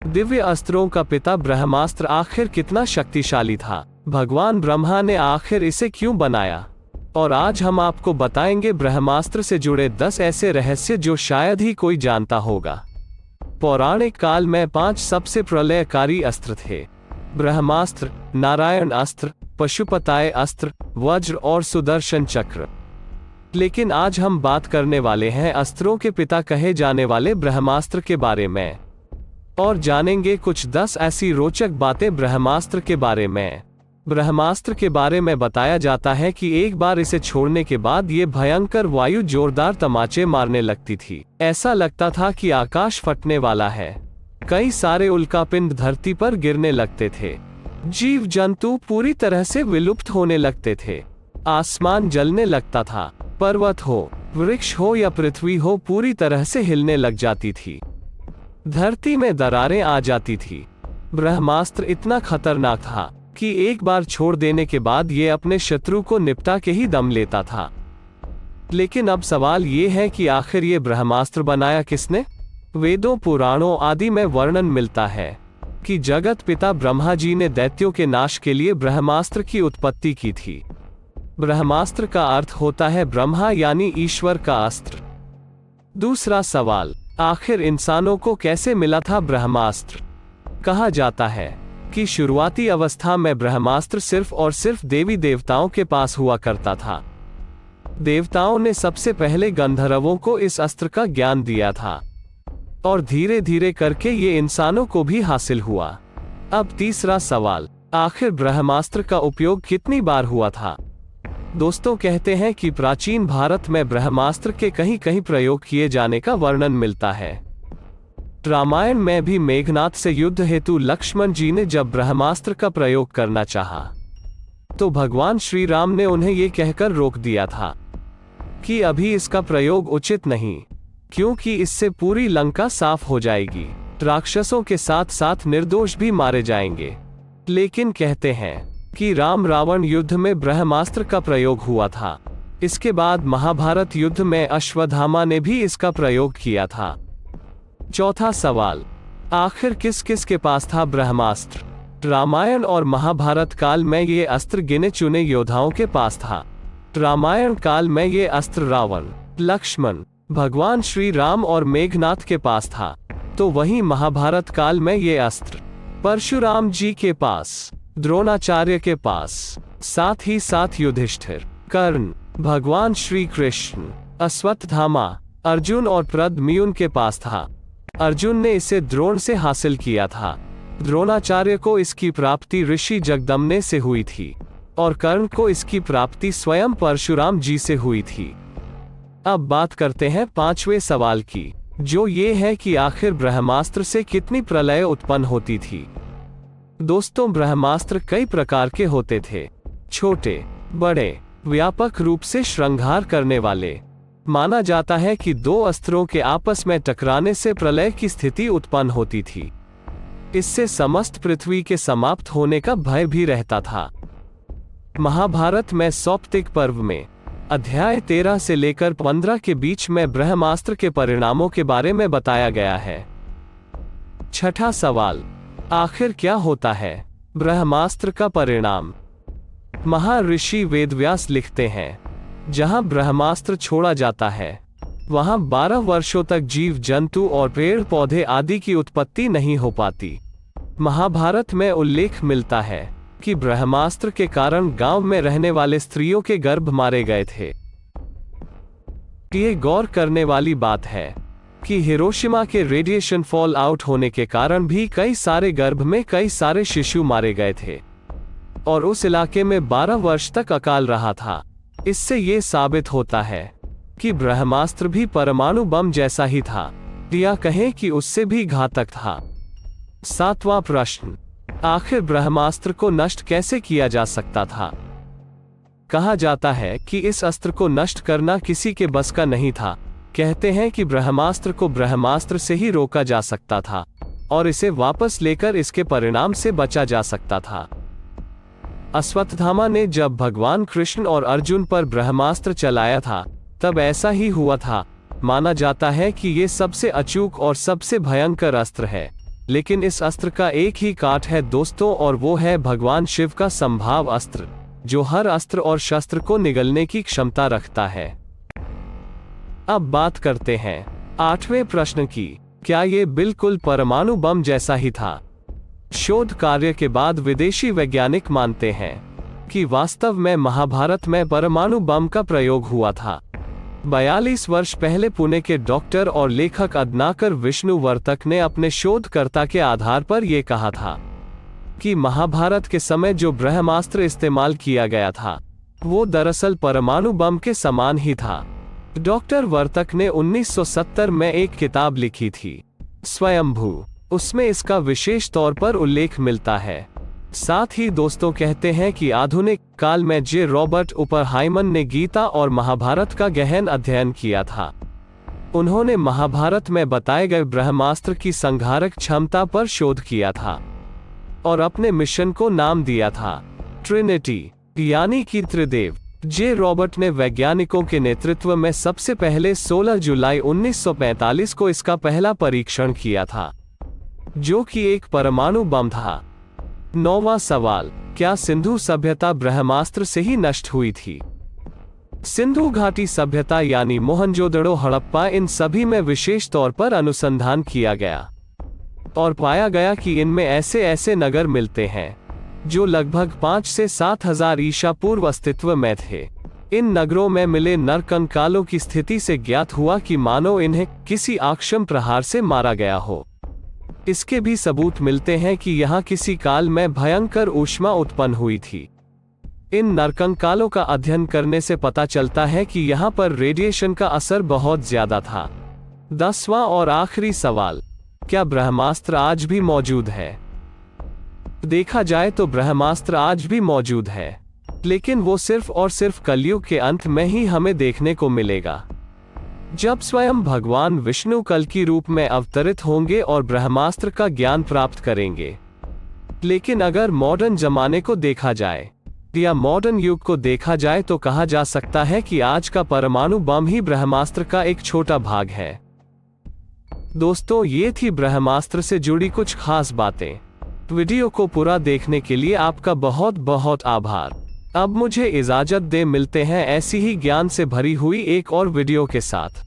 दिव्य अस्त्रों का पिता ब्रह्मास्त्र आखिर कितना शक्तिशाली था? भगवान ब्रह्मा ने आखिर इसे क्यों बनाया? और आज हम आपको बताएंगे ब्रह्मास्त्र से जुड़े 10 ऐसे रहस्य जो शायद ही कोई जानता होगा। पौराणिक काल में 5 सबसे प्रलयकारी अस्त्र थे: ब्रह्मास्त्र, नारायण अस्त्र, पशुपताय अस्त्र, वज्र और सुदर्शन चक्र। लेकिन आज हम बात करने वाले हैं अस्त्रों के पिता कहे जाने वाले ब्रह्मास्त्र के बारे में, और जानेंगे कुछ 10 ऐसी रोचक बातें ब्रह्मास्त्र के बारे में। ब्रह्मास्त्र के बारे में बताया जाता है कि एक बार इसे छोड़ने के बाद ये भयंकर वायु जोरदार तमाचे मारने लगती थी। ऐसा लगता था कि आकाश फटने वाला है। कई सारे उल्कापिंड धरती पर गिरने लगते थे। जीव जंतु पूरी तरह से विलुप्त होने लगते थे। आसमान जलने लगता था। पर्वत हो, वृक्ष हो या पृथ्वी हो, पूरी तरह से हिलने लग जाती थी। धरती में दरारें आ जाती थी। ब्रह्मास्त्र इतना खतरनाक था कि एक बार छोड़ देने के बाद ये अपने शत्रु को निपटा के ही दम लेता था। लेकिन अब सवाल ये है कि आखिर ये ब्रह्मास्त्र बनाया किसने? वेदों, पुराणों आदि में वर्णन मिलता है कि जगत पिता ब्रह्मा जी ने दैत्यों के नाश के लिए ब्रह्मास्त्र की उत्पत्ति की थी। ब्रह्मास्त्र का अर्थ होता है ब्रह्मा यानी ईश्वर का अस्त्र। दूसरा सवाल, आखिर इंसानों को कैसे मिला था ब्रह्मास्त्र? कहा जाता है कि शुरुआती अवस्था में ब्रह्मास्त्र सिर्फ और सिर्फ देवी देवताओं के पास हुआ करता था। देवताओं ने सबसे पहले गंधर्वों को इस अस्त्र का ज्ञान दिया था, और धीरे धीरे करके ये इंसानों को भी हासिल हुआ। अब तीसरा सवाल, आखिर ब्रह्मास्त्र का उपयोग कितनी बार हुआ था? दोस्तों, कहते हैं कि प्राचीन भारत में ब्रह्मास्त्र के कहीं कहीं प्रयोग किए जाने का वर्णन मिलता है। रामायण में भी मेघनाद से युद्ध हेतु लक्ष्मण जी ने जब ब्रह्मास्त्र का प्रयोग करना चाहा, तो भगवान श्री राम ने उन्हें ये कहकर रोक दिया था कि अभी इसका प्रयोग उचित नहीं, क्योंकि इससे पूरी लंका साफ हो जाएगी। राक्षसों के साथ साथ निर्दोष भी मारे जाएंगे। लेकिन कहते हैं कि राम रावण युद्ध में ब्रह्मास्त्र का प्रयोग हुआ था। इसके बाद महाभारत युद्ध में अश्वत्थामा ने भी इसका प्रयोग किया था। चौथा सवाल, आखिर किस किस के पास था ब्रह्मास्त्र? रामायण और महाभारत काल में ये अस्त्र गिने चुने योद्धाओं के पास था। रामायण काल में ये अस्त्र रावण, लक्ष्मण, भगवान श्री राम और मेघनाद के पास था। तो वहीं महाभारत काल में ये अस्त्र परशुराम जी के पास, द्रोणाचार्य के पास, साथ ही साथ युधिष्ठिर, कर्ण, भगवान श्री कृष्ण, अश्वत्थामा, अर्जुन और प्रद्युम्न के पास था। अर्जुन ने इसे द्रोण से हासिल किया था। द्रोणाचार्य को इसकी प्राप्ति ऋषि जगदम्ने से हुई थी, और कर्ण को इसकी प्राप्ति स्वयं परशुराम जी से हुई थी। अब बात करते हैं 5वें सवाल की, जो ये है कि आखिर ब्रह्मास्त्र से कितनी प्रलय उत्पन्न होती थी। दोस्तों, ब्रह्मास्त्र कई प्रकार के होते थे, छोटे, बड़े, व्यापक रूप से श्रृंगार करने वाले। माना जाता है कि 2 अस्त्रों के आपस में टकराने से प्रलय की स्थिति उत्पन्न होती थी। इससे समस्त पृथ्वी के समाप्त होने का भय भी रहता था। महाभारत में सौप्तिक पर्व में अध्याय 13 से लेकर 15 के बीच में ब्रह्मास्त्र के परिणामों के बारे में बताया गया है। छठा सवाल, आखिर क्या होता है ब्रह्मास्त्र का परिणाम? महर्षि वेदव्यास लिखते हैं, जहां ब्रह्मास्त्र छोड़ा जाता है, वहां 12 वर्षों तक जीव जंतु और पेड़ पौधे आदि की उत्पत्ति नहीं हो पाती। महाभारत में उल्लेख मिलता है कि ब्रह्मास्त्र के कारण गांव में रहने वाले स्त्रियों के गर्भ मारे गए थे। ये गौर करने वाली बात है कि हिरोशिमा के रेडिएशन फॉल आउट होने के कारण भी कई सारे गर्भ में कई सारे शिशु मारे गए थे, और उस इलाके में 12 वर्ष तक अकाल रहा था। इससे ये साबित होता है कि ब्रह्मास्त्र भी परमाणु बम जैसा ही था, या कहें कि उससे भी घातक था। 7वां प्रश्न, आखिर ब्रह्मास्त्र को नष्ट कैसे किया जा सकता था? कहा जाता है कि इस अस्त्र को नष्ट करना किसी के बस का नहीं था। कहते हैं कि ब्रह्मास्त्र को ब्रह्मास्त्र से ही रोका जा सकता था, और इसे वापस लेकर इसके परिणाम से बचा जा सकता था। अश्वत्थामा ने जब भगवान कृष्ण और अर्जुन पर ब्रह्मास्त्र चलाया था, तब ऐसा ही हुआ था। माना जाता है कि ये सबसे अचूक और सबसे भयंकर अस्त्र है, लेकिन इस अस्त्र का एक ही काट है दोस्तों, और वो है भगवान शिव का संभाव अस्त्र, जो हर अस्त्र और शस्त्र को निगलने की क्षमता रखता है। अब बात करते हैं 8वें प्रश्न की, क्या ये बिल्कुल परमाणु बम जैसा ही था? शोध कार्य के बाद विदेशी वैज्ञानिक मानते हैं कि वास्तव में महाभारत में परमाणु बम का प्रयोग हुआ था। 42 वर्ष पहले पुणे के डॉक्टर और लेखक अदनाकर विष्णुवर्तक ने अपने शोधकर्ता के आधार पर यह कहा था कि महाभारत के समय जो ब्रह्मास्त्र इस्तेमाल किया गया था वो दरअसल परमाणु बम के समान ही था। डॉक्टर वर्तक ने 1970 में एक किताब लिखी थी, स्वयंभू। उसमें इसका विशेष तौर पर उल्लेख मिलता है। साथ ही दोस्तों कहते हैं कि आधुनिक काल में जे रॉबर्ट ओपेनहाइमर ने गीता और महाभारत का गहन अध्ययन किया था। उन्होंने महाभारत में बताए गए ब्रह्मास्त्र की संहारक क्षमता पर शोध किया था और अपने मिशन को नाम दिया था ट्रिनिटी, यानी कि त्रिदेव। जे रॉबर्ट ने वैज्ञानिकों के नेतृत्व में सबसे पहले 16 जुलाई 1945 को इसका पहला परीक्षण किया था, जो कि एक परमाणु बम था। 9वां सवाल, क्या सिंधु सभ्यता ब्रह्मास्त्र से ही नष्ट हुई थी? सिंधु घाटी सभ्यता यानी मोहनजोदड़ो, हड़प्पा, इन सभी में विशेष तौर पर अनुसंधान किया गया और पाया गया कि इनमें ऐसे ऐसे नगर मिलते हैं जो लगभग 5 से 7 हजार ईसा पूर्व अस्तित्व में थे। इन नगरों में मिले नरकंकालों की स्थिति से ज्ञात हुआ कि मानो इन्हें किसी आक्षम प्रहार से मारा गया हो। इसके भी सबूत मिलते हैं कि यहाँ किसी काल में भयंकर ऊष्मा उत्पन्न हुई थी। इन नरकंकालों का अध्ययन करने से पता चलता है कि यहाँ पर रेडिएशन का असर बहुत ज्यादा था। 10वां और आखिरी सवाल, क्या ब्रह्मास्त्र आज भी मौजूद है? देखा जाए तो ब्रह्मास्त्र आज भी मौजूद है, लेकिन वो सिर्फ और सिर्फ कलयुग के अंत में ही हमें देखने को मिलेगा, जब स्वयं भगवान विष्णु कल की रूप में अवतरित होंगे और ब्रह्मास्त्र का ज्ञान प्राप्त करेंगे। लेकिन अगर मॉडर्न जमाने को देखा जाए या मॉडर्न युग को देखा जाए तो कहा जा सकता है कि आज का परमाणु बम ही ब्रह्मास्त्र का एक छोटा भाग है। दोस्तों, ये थी ब्रह्मास्त्र से जुड़ी कुछ खास बातें। वीडियो को पूरा देखने के लिए आपका बहुत बहुत आभार। अब मुझे इजाजत दे, मिलते हैं ऐसी ही ज्ञान से भरी हुई एक और वीडियो के साथ।